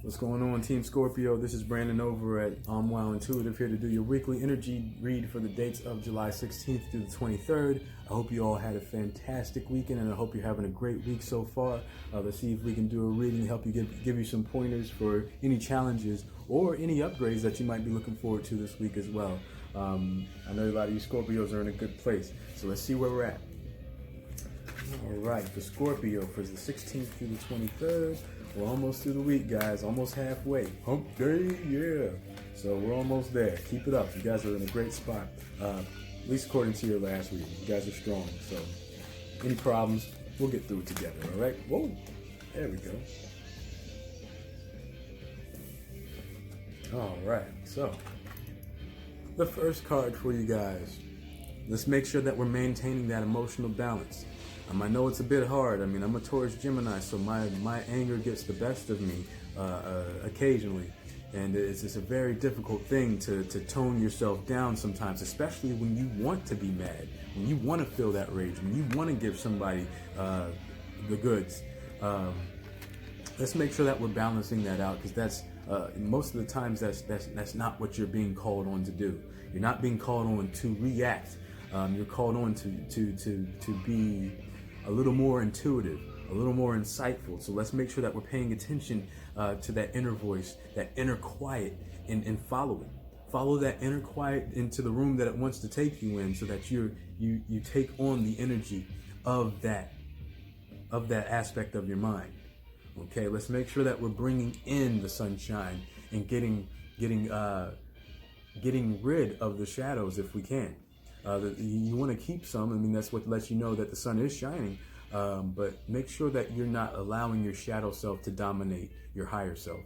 What's going on, Team Scorpio? This is Brandon over at Wow Intuitive, here to do your weekly energy read for the dates of July 16th through the 23rd. I hope you all had a fantastic weekend, and I hope you're having a great week so far. Let's see if we can do a reading to help you give you some pointers for any challenges or any upgrades that you might be looking forward to this week as well. I know a lot of you Scorpios are in a good place, so let's see where we're at. All right, for Scorpio, for the 16th through the 23rd, we're almost through the week, guys. Almost halfway. Hump day, yeah. So we're almost there. Keep it up. You guys are in a great spot. At least according to your last reading. You guys are strong. So any problems, we'll get through it together, all right? Whoa. There we go. All right. So the first card for you guys. Let's make sure that we're maintaining that emotional balance. I know it's a bit hard. I mean, I'm a Taurus Gemini, so my anger gets the best of me occasionally. And it's a very difficult thing to tone yourself down sometimes, especially when you want to be mad, when you want to feel that rage, when you want to give somebody the goods. Let's make sure that we're balancing that out, because that's most of the times that's not what you're being called on to do. You're not being called on to react. You're called on to be a little more intuitive, a little more insightful. So let's make sure that we're paying attention to that inner voice, that inner quiet, and follow it. Follow that inner quiet into the room that it wants to take you in, so that you take on the energy of that aspect of your mind. Okay, let's make sure that we're bringing in the sunshine and getting rid of the shadows if we can. You want to keep some. I mean, that's what lets you know that the sun is shining. But make sure that you're not allowing your shadow self to dominate your higher self.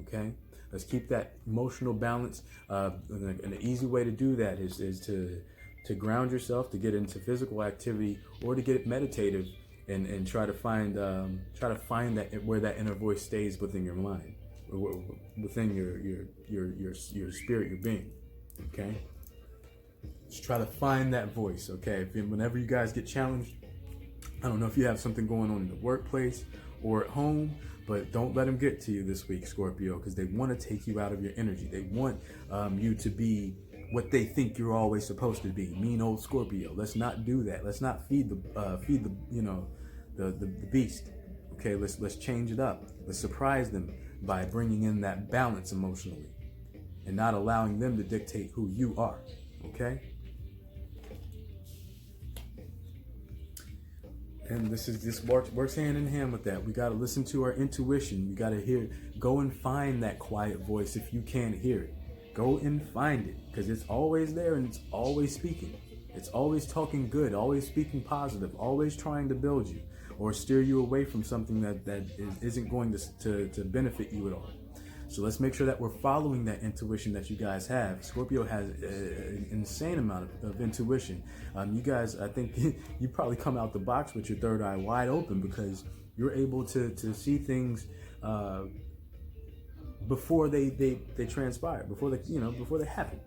Okay? Let's keep that emotional balance. And an easy way to do that is to ground yourself, to get into physical activity, or to get meditative and try to find that where that inner voice stays within your mind, or within your spirit, your being. Okay? Just try to find that voice, okay? Whenever you guys get challenged, I don't know if you have something going on in the workplace or at home, but don't let them get to you this week, Scorpio, because they want to take you out of your energy. They want you to be what they think you're always supposed to be, mean old Scorpio. Let's not do that. Let's not feed the beast. Okay, let's change it up. Let's surprise them by bringing in that balance emotionally, and not allowing them to dictate who you are. Okay. And this works hand in hand with that. We got to listen to our intuition. We got to go and find that quiet voice. If you can't hear it, go and find it, because it's always there and it's always speaking. It's always talking good, always speaking positive, always trying to build you or steer you away from something that isn't going to benefit you at all. So let's make sure that we're following that intuition that you guys have. Scorpio has an insane amount of intuition. You guys, I think you probably come out the box with your third eye wide open, because you're able to see things before they transpire, before they happen.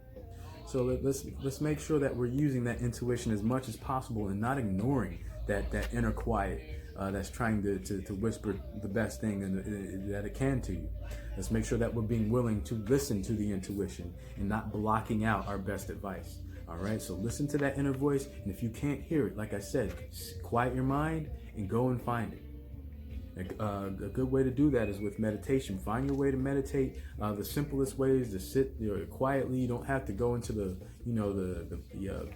So let's make sure that we're using that intuition as much as possible, and not ignoring that inner quiet that's trying to whisper the best thing that it can to you. Let's make sure that we're being willing to listen to the intuition and not blocking out our best advice. All right, so listen to that inner voice, and if you can't hear it, like I said, quiet your mind and go and find it. A good way to do that is with meditation. Find your way to meditate. The simplest way is to sit quietly. You don't have to go into the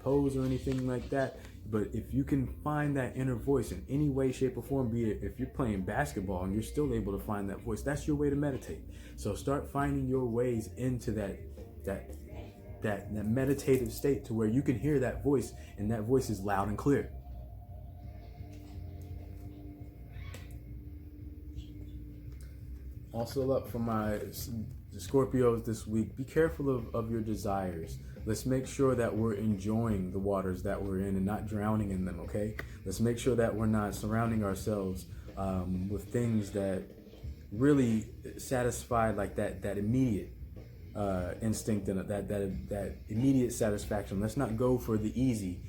pose or anything like that. But if you can find that inner voice in any way, shape, or form, be it if you're playing basketball and you're still able to find that voice, that's your way to meditate. So start finding your ways into that meditative state, to where you can hear that voice, and that voice is loud and clear. Also up for my Scorpios this week, be careful of your desires. Let's make sure that we're enjoying the waters that we're in and not drowning in them, okay? Let's make sure that we're not surrounding ourselves with things that really satisfy like that immediate instinct and that immediate satisfaction. Let's not go for the easy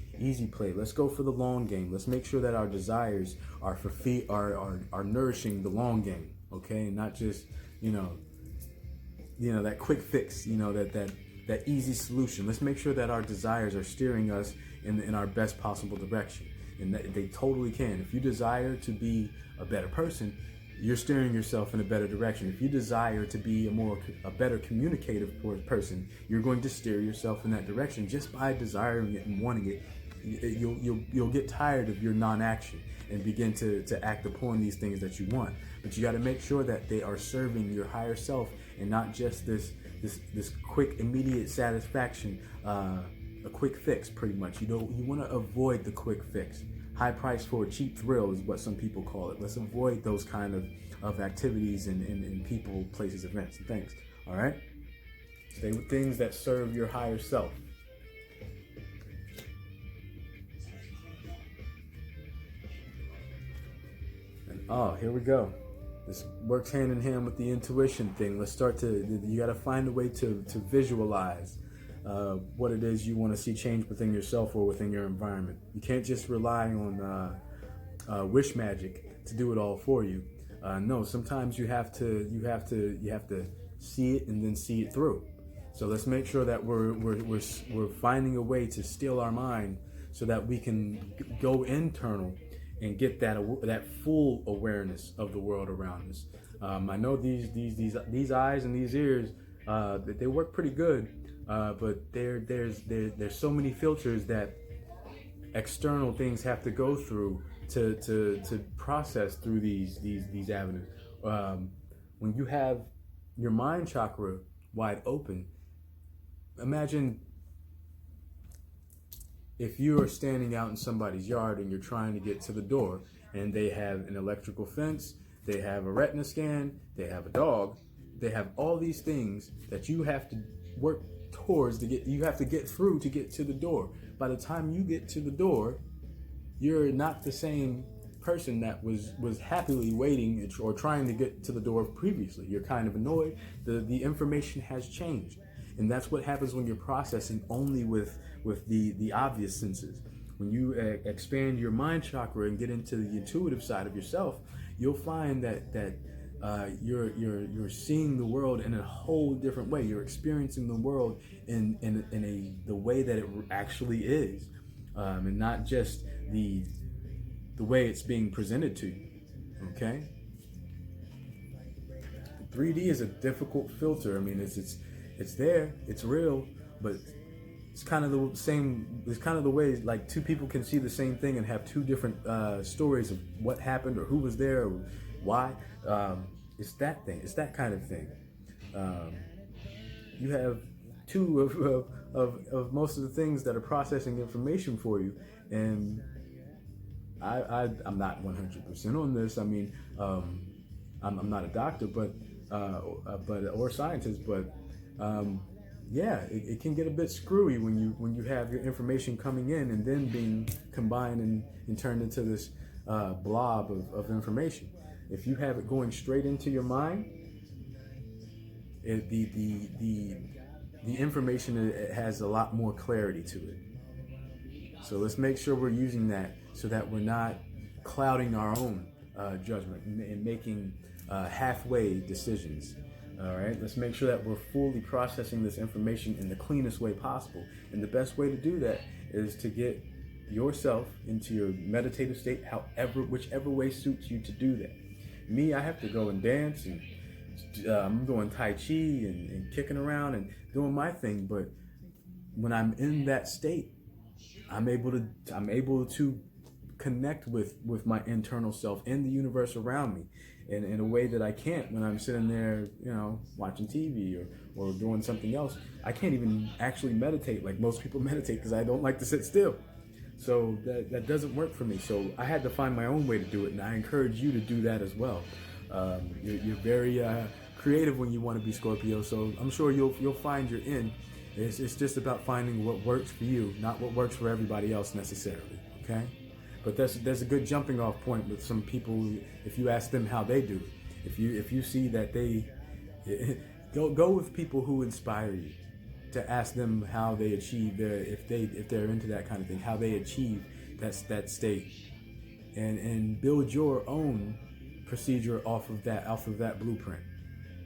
play. Let's go for the long game. Let's make sure that our desires are nourishing the long game, okay? Not just, that quick fix, that easy solution. Let's make sure that our desires are steering us in our best possible direction. And they totally can. If you desire to be a better person, you're steering yourself in a better direction. If you desire to be a better communicative person, you're going to steer yourself in that direction just by desiring it and wanting it. You'll get tired of your non-action and begin to act upon these things that you want. But you got to make sure that they are serving your higher self and not just this quick, immediate satisfaction, a quick fix, pretty much. You want to avoid the quick fix. High price for a cheap thrill is what some people call it. Let's avoid those kind of activities and people, places, events, and things. All right? Stay with things that serve your higher self. And here we go. This works hand in hand with the intuition thing. Let's start you got to find a way to visualize what it is you want to see change within yourself or within your environment. You can't just rely on wish magic to do it all for you. No, sometimes you have to see it and then see it through. So let's make sure that we're finding a way to still our mind so that we can go internal and get that full awareness of the world around us. I know these eyes and these ears, they work pretty good. But there's so many filters that external things have to go through to process through these avenues. When you have your mind chakra wide open, imagine if you are standing out in somebody's yard and you're trying to get to the door, and they have an electrical fence, they have a retina scan, they have a dog, they have all these things that you have to work towards you have to get through to get to the door. By the time you get to the door, you're not the same person that was happily waiting or trying to get to the door previously. You're kind of annoyed. The information has changed. And that's what happens when you're processing only with the obvious senses. When you expand your mind chakra and get into the intuitive side of yourself, you'll find that you're seeing the world in a whole different way. You're experiencing the world in the way that it actually is, and not just the way it's being presented to you. Okay. 3D is a difficult filter. I mean, it's there, it's real, but it's kind of the same. It's kind of the way like two people can see the same thing and have two different stories of what happened or who was there or why. It's that thing. It's that kind of thing. You have two of most of the things that are processing information for you, and I'm not 100% on this. I mean, I'm not a doctor, but or scientist, but yeah, it can get a bit screwy when you have your information coming in and then being combined and turned into this blob of information. If you have it going straight into your mind, the information has a lot more clarity to it. So let's make sure we're using that so that we're not clouding our own judgment and making halfway decisions. All right, let's make sure that we're fully processing this information in the cleanest way possible. And the best way to do that is to get yourself into your meditative state, whichever way suits you to do that. Me, I have to go and dance, and I'm doing Tai Chi and kicking around and doing my thing. But when I'm in that state, I'm able to connect with my internal self and the universe around me in a way that I can't when I'm sitting there, watching TV or doing something else. I can't even actually meditate like most people meditate because I don't like to sit still. So that doesn't work for me. So I had to find my own way to do it, and I encourage you to do that as well. You're very creative when you want to be Scorpio, so I'm sure you'll find your in. It's just about finding what works for you, not what works for everybody else necessarily. Okay. But there's a good jumping off point with some people. If you ask them how they do it, if you see that they go with people who inspire you, to ask them how they achieve if they're into that kind of thing, how they achieve that state, and build your own procedure off of that blueprint.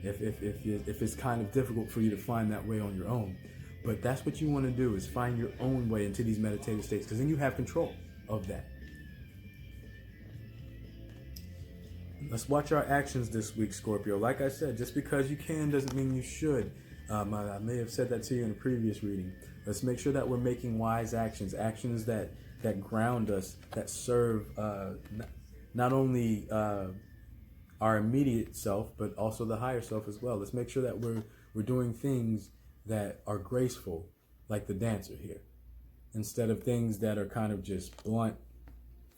if it's kind of difficult for you to find that way on your own. But that's what you want to do, is find your own way into these meditative states, because then you have control of that. Let's watch our actions this week, Scorpio. Like I said, just because you can doesn't mean you should. I may have said that to you in a previous reading. Let's make sure that we're making wise actions, actions that ground us, that serve not only our immediate self, but also the higher self as well. Let's make sure that we're doing things that are graceful, like the dancer here, instead of things that are kind of just blunt,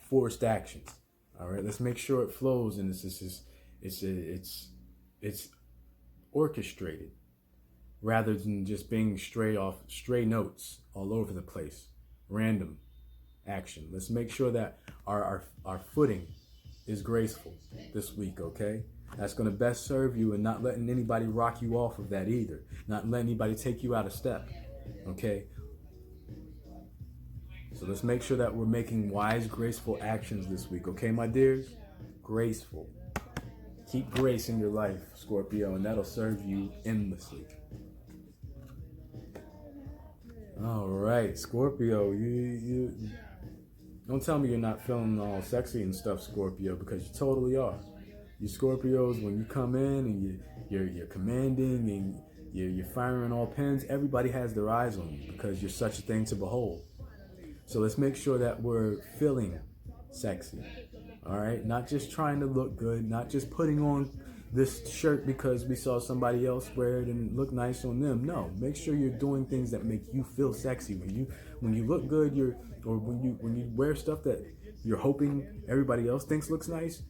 forced actions. All right, let's make sure it flows, and it's orchestrated, rather than just being stray notes all over the place, random action. Let's make sure that our footing is graceful this week, okay? That's going to best serve you, and not letting anybody rock you off of that either. Not letting anybody take you out of step, okay? So let's make sure that we're making wise, graceful actions this week, okay, my dears? Graceful. Keep grace in your life, Scorpio, and that'll serve you endlessly. All right, Scorpio, you don't tell me you're not feeling all sexy and stuff, Scorpio, because you totally are. You Scorpios, when you come in and you're commanding and you're firing all pins, everybody has their eyes on you because you're such a thing to behold. So let's make sure that we're feeling sexy, all right? Not just trying to look good, not just putting on this shirt because we saw somebody else wear it and it looked nice on them. No, make sure you're doing things that make you feel sexy. When you look good, when you wear stuff that you're hoping everybody else thinks looks nice,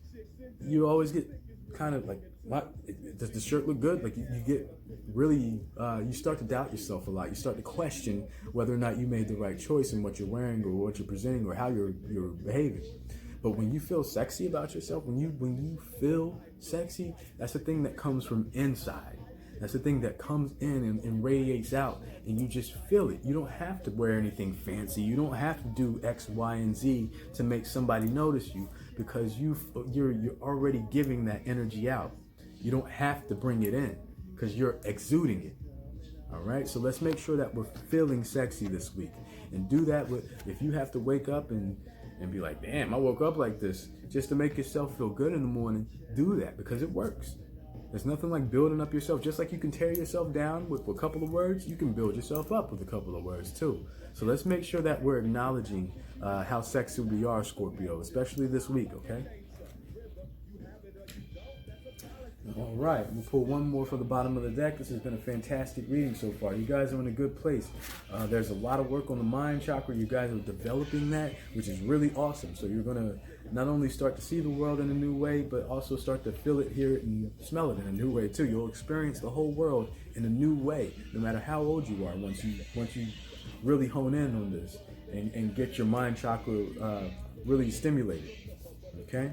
you always get kind of like, what? Does the shirt look good? Like you get really, you start to doubt yourself a lot. You start to question whether or not you made the right choice in what you're wearing or what you're presenting or how you're behaving. But when you feel sexy about yourself, when you feel sexy, that's the thing that comes from inside. That's the thing that comes in and radiates out, and you just feel it. You don't have to wear anything fancy. You don't have to do X, Y, and Z to make somebody notice you, because you're already giving that energy out. You don't have to bring it in because you're exuding it. All right, so let's make sure that we're feeling sexy this week, and do that if you have to wake up and be like, damn, I woke up like this, just to make yourself feel good in the morning. Do that, because it works. There's nothing like building up yourself. Just like you can tear yourself down with a couple of words, you can build yourself up with a couple of words too. So let's make sure that we're acknowledging how sexy we are, Scorpio, especially this week, okay? All right, we'll pull one more for the bottom of the deck. This has been a fantastic reading so far. You guys are in a good place. There's a lot of work on the mind chakra. You guys are developing that, which is really awesome. So you're going to not only start to see the world in a new way, but also start to feel it, hear it, and smell it in a new way too. You'll experience the whole world in a new way, no matter how old you are, once you really hone in on this and get your mind chakra really stimulated, okay?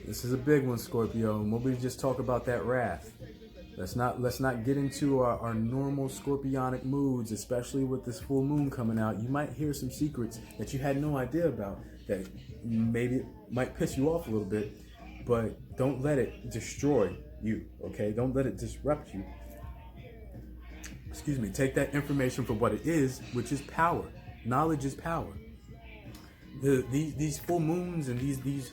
This is a big one, Scorpio, and we'll just talk about that wrath. Let's not get into our normal scorpionic moods, especially with this full moon coming out. You might hear some secrets that you had no idea about that maybe might piss you off a little bit, but don't let it destroy you, okay? Don't let it disrupt you. Excuse me. Take that information for what it is, which is power. Knowledge is power. These full moons and these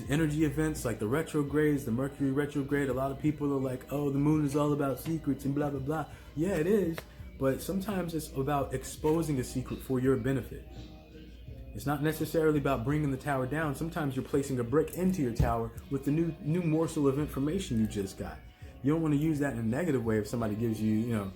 energy events like the retrogrades, the Mercury retrograde, a lot of people are like, oh, the moon is all about secrets and blah, blah, blah. Yeah, it is. But sometimes it's about exposing a secret for your benefit. It's not necessarily about bringing the tower down. Sometimes you're placing a brick into your tower with the new morsel of information you just got. You don't want to use that in a negative way if somebody gives you,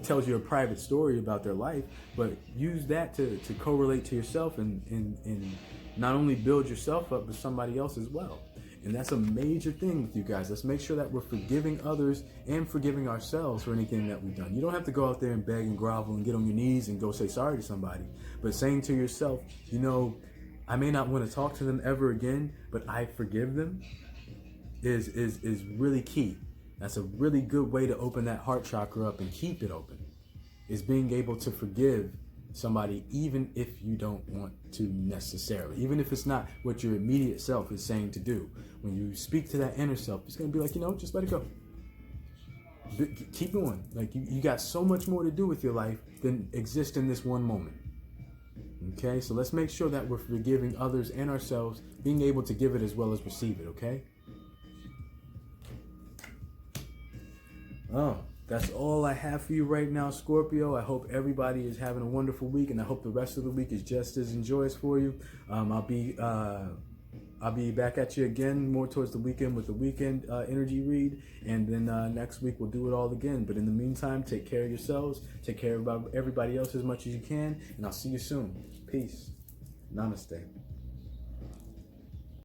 tells you a private story about their life, but use that to correlate to yourself and not only build yourself up, but somebody else as well. And that's a major thing with you guys. Let's make sure that we're forgiving others and forgiving ourselves for anything that we've done. You don't have to go out there and beg and grovel and get on your knees and go say sorry to somebody, but saying to yourself, I may not want to talk to them ever again, but I forgive them is really key. That's a really good way to open that heart chakra up and keep it open, is being able to forgive somebody, even if you don't want to necessarily, even if it's not what your immediate self is saying to do. When you speak to that inner self, it's going to be like, just let it go. Keep going. Like you got so much more to do with your life than exist in this one moment. Okay, so let's make sure that we're forgiving others and ourselves, being able to give it as well as receive it, okay? Oh, that's all I have for you right now, Scorpio. I hope everybody is having a wonderful week, and I hope the rest of the week is just as enjoyable for you. I'll be back at you again more towards the weekend with the weekend energy read, and then next week we'll do it all again. But in the meantime, take care of yourselves, take care of everybody else as much as you can, and I'll see you soon. Peace. Namaste.